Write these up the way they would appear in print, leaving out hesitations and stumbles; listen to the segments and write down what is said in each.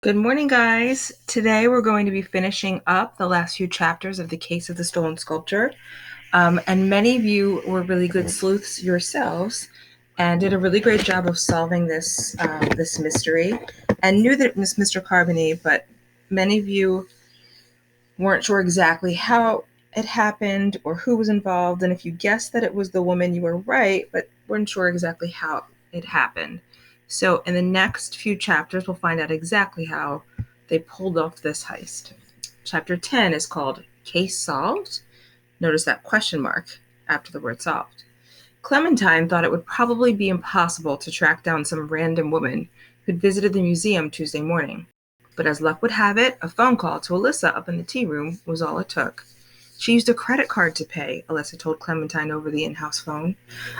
Good morning, guys. Today we're going to be finishing up the last few chapters of The Case of the Stolen Sculpture. And many of you were really good sleuths yourselves and did a really great job of solving this mystery and knew that it was Mr. Carbony, but many of you weren't sure exactly how it happened or who was involved. And if you guessed that it was the woman, you were right, but weren't sure exactly how it happened. So in the next few chapters, we'll find out exactly how they pulled off this heist. Chapter 10 is called Case Solved. Notice that question mark after the word solved. Clementine thought it would probably be impossible to track down some random woman who'd visited the museum Tuesday morning. But as luck would have it, a phone call to Alyssa up in the tea room was all it took. She used a credit card to pay, Alyssa told Clementine over the in-house phone.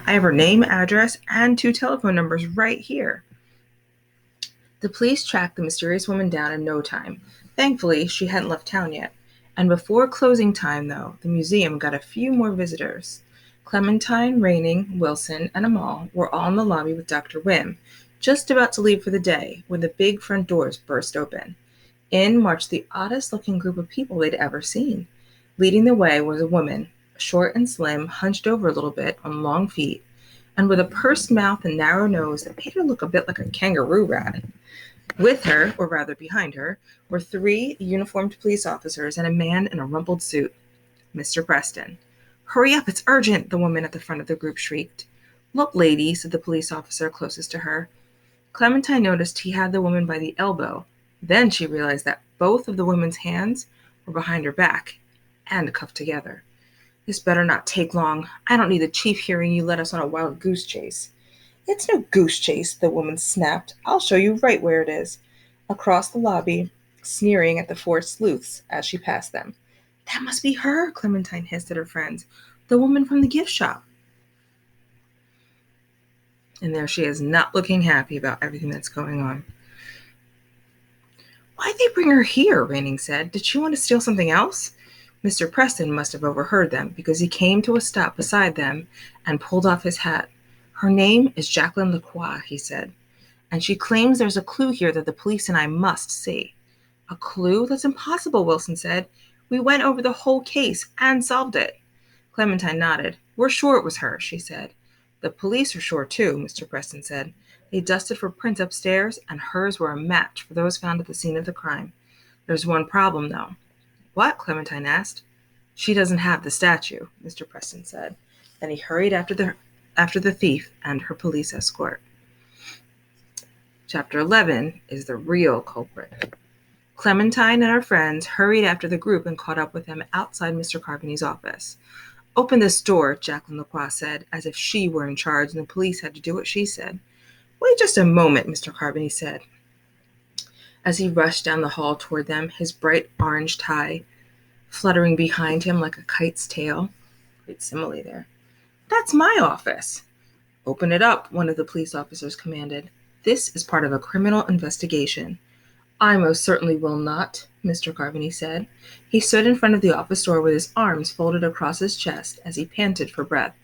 I have her name, address, and 2 telephone numbers right here. The police tracked the mysterious woman down in no time. Thankfully, she hadn't left town yet. And before closing time, though, the museum got a few more visitors. Clementine, Raining, Wilson, and Amal were all in the lobby with Dr. Wim, just about to leave for the day when the big front doors burst open. In marched the oddest-looking group of people they'd ever seen. Leading the way was a woman, short and slim, hunched over a little bit on long feet, and with a pursed mouth and narrow nose that made her look a bit like a kangaroo rat. With her, or rather behind her, were 3 uniformed police officers and a man in a rumpled suit. Mr. Preston. Hurry up, it's urgent, the woman at the front of the group shrieked. Look, lady, said the police officer closest to her. Clementine noticed he had the woman by the elbow. Then she realized that both of the woman's hands were behind her back and cuffed together. This better not take long. I don't need the chief hearing you led us on a wild goose chase. It's no goose chase, the woman snapped. I'll show you right where it is. Across the lobby, sneering at the 4 sleuths as she passed them. That must be her, Clementine hissed at her friends. The woman from the gift shop. And there she is, not looking happy about everything that's going on. Why'd they bring her here? Raining said. Did she want to steal something else? Mr. Preston must have overheard them because he came to a stop beside them and pulled off his hat. Her name is Jacqueline Lacroix, he said, and she claims there's a clue here that the police and I must see. A clue? That's impossible, Wilson said. We went over the whole case and solved it. Clementine nodded. We're sure it was her, she said. The police are sure too, Mr. Preston said. They dusted for prints upstairs, and hers were a match for those found at the scene of the crime. There's one problem, though. What? Clementine asked. She doesn't have the statue, Mr. Preston said. Then he hurried after the thief and her police escort. Chapter 11 is the real culprit. Clementine and her friends hurried after the group and caught up with them outside Mr. Carbony's office. Open this door, Jacqueline Lacroix said, as if she were in charge and the police had to do what she said. Wait just a moment, Mr. Carbony said, as he rushed down the hall toward them, his bright orange tie fluttering behind him like a kite's tail. Great simile there. That's my office. Open it up, one of the police officers commanded. This is part of a criminal investigation. I most certainly will not, Mr. Carbony said. He stood in front of the office door with his arms folded across his chest as he panted for breath.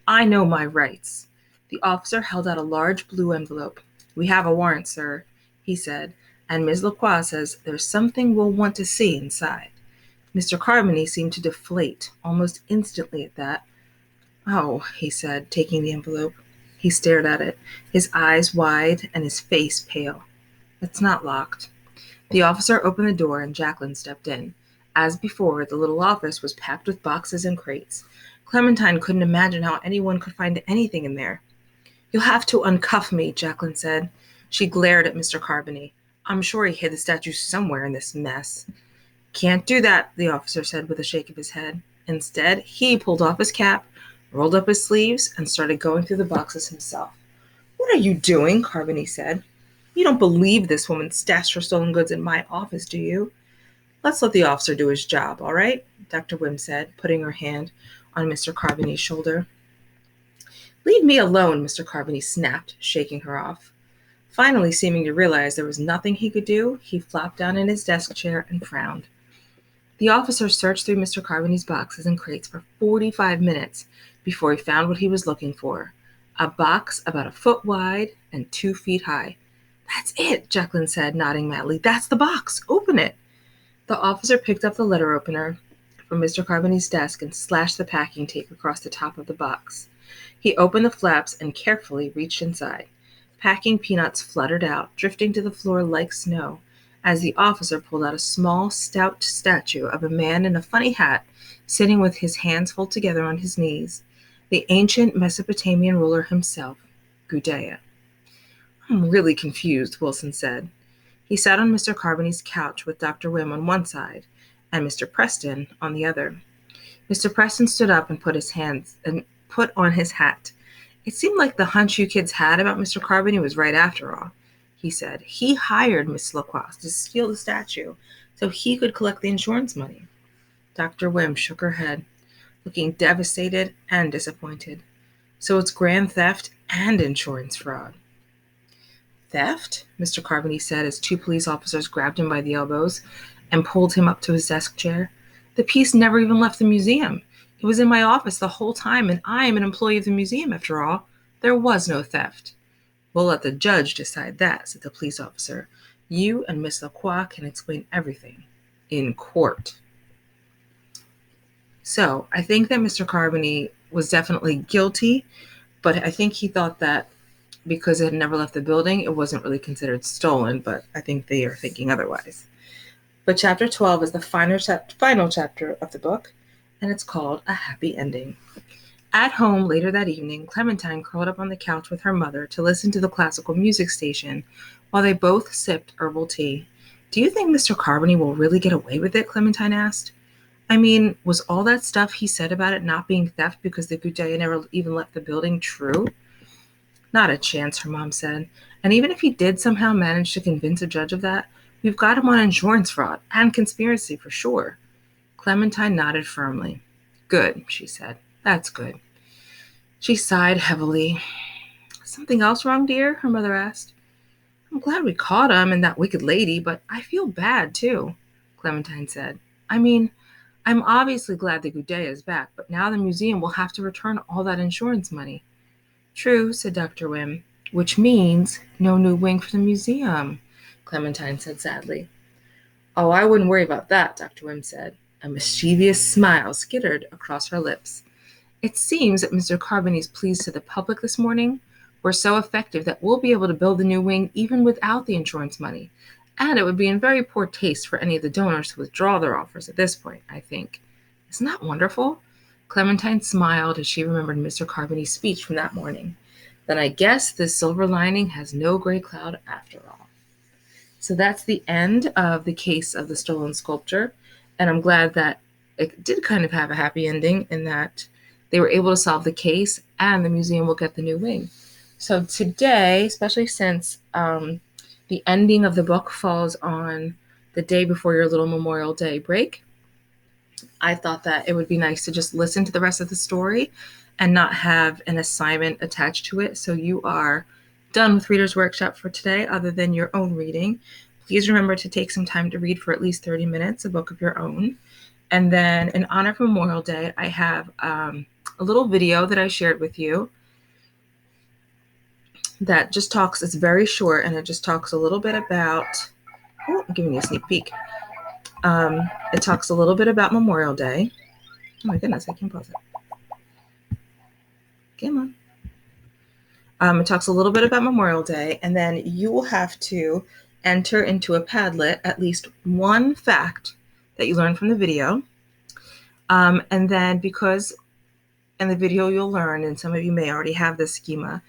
I know my rights. The officer held out a large blue envelope. We have a warrant, sir, he said, and Ms. Lacroix says there's something we'll want to see inside. Mr. Carbony seemed to deflate almost instantly at that. Oh, he said, taking the envelope. He stared at it, his eyes wide and his face pale. It's not locked. The officer opened the door and Jacqueline stepped in. As before, the little office was packed with boxes and crates. Clementine couldn't imagine how anyone could find anything in there. You'll have to uncuff me, Jacqueline said. She glared at Mr. Carbony. I'm sure he hid the statue somewhere in this mess. Can't do that, the officer said with a shake of his head. Instead, he pulled off his cap, rolled up his sleeves, and started going through the boxes himself. What are you doing? Carbony said. You don't believe this woman stashed her stolen goods in my office, do you? Let's let the officer do his job, all right? Dr. Wim said, putting her hand on Mr. Carbony's shoulder. Leave me alone, Mr. Carbony snapped, shaking her off. Finally, seeming to realize there was nothing he could do, he flopped down in his desk chair and frowned. The officer searched through Mr. Carbony's boxes and crates for 45 minutes before he found what he was looking for. A box about 1 foot wide and 2 feet high. That's it, Jacqueline said, nodding madly. That's the box. Open it. The officer picked up the letter opener from Mr. Carbone's desk and slashed the packing tape across the top of the box. He opened the flaps and carefully reached inside. Packing peanuts fluttered out, drifting to the floor like snow, as the officer pulled out a small, stout statue of a man in a funny hat, sitting with his hands folded together on his knees. The ancient Mesopotamian ruler himself, Gudea. I'm really confused, Wilson said. He sat on Mr. Carbone's couch with Dr. Wim on one side and Mr. Preston on the other. Mr. Preston stood up and put on his hat. It seemed like the hunch you kids had about Mr. Carbone was right after all, he said. He hired Miss Lacroix to steal the statue so he could collect the insurance money. Dr. Wim shook her head, looking devastated and disappointed. So it's grand theft and insurance fraud. Theft? Mr. Carbone said as two police officers grabbed him by the elbows and pulled him up to his desk chair. The piece never even left the museum. It was in my office the whole time, and I am an employee of the museum, after all. There was no theft. We'll let the judge decide that, said the police officer. You and Miss Lacroix can explain everything in court. So I think that Mr. Carbone was definitely guilty, but I think he thought that because it had never left the building, it wasn't really considered stolen, but I think they are thinking otherwise. But chapter 12 is the final chapter of the book, and it's called A Happy Ending. At home later that evening, Clementine curled up on the couch with her mother to listen to the classical music station while they both sipped herbal tea. Do you think Mr. Carbone will really get away with it? Clementine asked. I mean, was all that stuff he said about it not being theft because the Gudea never even left the building true? Not a chance, her mom said. And even if he did somehow manage to convince a judge of that, we've got him on insurance fraud and conspiracy for sure. Clementine nodded firmly. Good, she said. That's good. She sighed heavily. Something else wrong, dear? Her mother asked. I'm glad we caught him and that wicked lady, but I feel bad, too, Clementine said. I mean, I'm obviously glad the Gudea is back, but now the museum will have to return all that insurance money. True, said Dr. Wim, which means no new wing for the museum, Clementine said sadly. Oh, I wouldn't worry about that, Dr. Wim said. A mischievous smile skittered across her lips. It seems that Mr. Carbone's pleas to the public this morning were so effective that we'll be able to build the new wing even without the insurance money. And it would be in very poor taste for any of the donors to withdraw their offers at this point, I think. Isn't that wonderful? Clementine smiled as she remembered Mr. Carbone's speech from that morning. Then I guess this silver lining has no gray cloud after all. So that's the end of the case of the stolen sculpture. And I'm glad that it did kind of have a happy ending in that they were able to solve the case and the museum will get the new wing. So today, especially since the ending of the book falls on the day before your little Memorial Day break, I thought that it would be nice to just listen to the rest of the story and not have an assignment attached to it. So you are done with Reader's Workshop for today, other than your own reading. Please remember to take some time to read for at least 30 minutes, a book of your own. And then in honor of Memorial Day, I have a little video that I shared with you that just talks, it's very short, and it just talks a little bit about, I'm giving you a sneak peek. It talks a little bit about Memorial Day. Oh my goodness, I can't pause it. Come on. It talks a little bit about Memorial Day, and then you will have to enter into a Padlet at least one fact that you learned from the video. And then because in the video you'll learn, and some of you may already have this schema,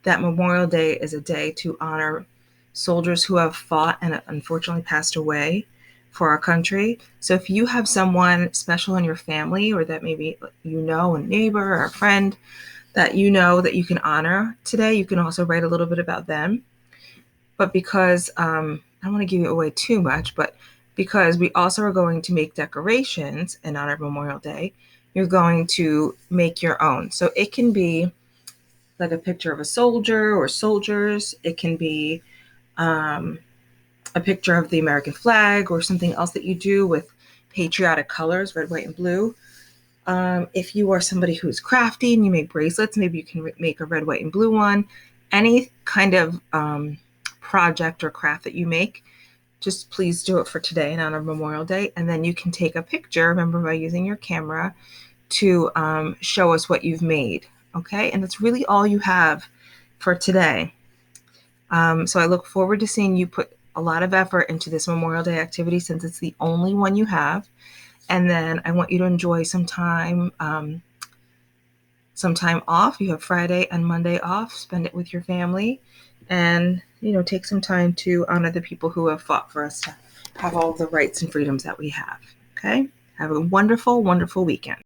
that Memorial Day is a day to honor soldiers who have fought and unfortunately passed away for our country. So if you have someone special in your family, or that maybe you know, a neighbor or a friend that you know that you can honor today, you can also write a little bit about them. But because, I don't want to give away too much, but because we also are going to make decorations in honor of Memorial Day, you're going to make your own. So it can be like a picture of a soldier or soldiers. It can be a picture of the American flag or something else that you do with patriotic colors, red, white, and blue. If you are somebody who's crafty and you make bracelets, maybe you can make a red, white, and blue one. Any kind of project or craft that you make, just please do it for today in honor of Memorial Day. And then you can take a picture, remember, by using your camera to show us what you've made. Okay. And that's really all you have for today. So I look forward to seeing you put a lot of effort into this Memorial Day activity since it's the only one you have. And then I want you to enjoy some time off. You have Friday and Monday off. Spend it with your family, and take some time to honor the people who have fought for us to have all the rights and freedoms that we have. Okay. Have a wonderful, wonderful weekend.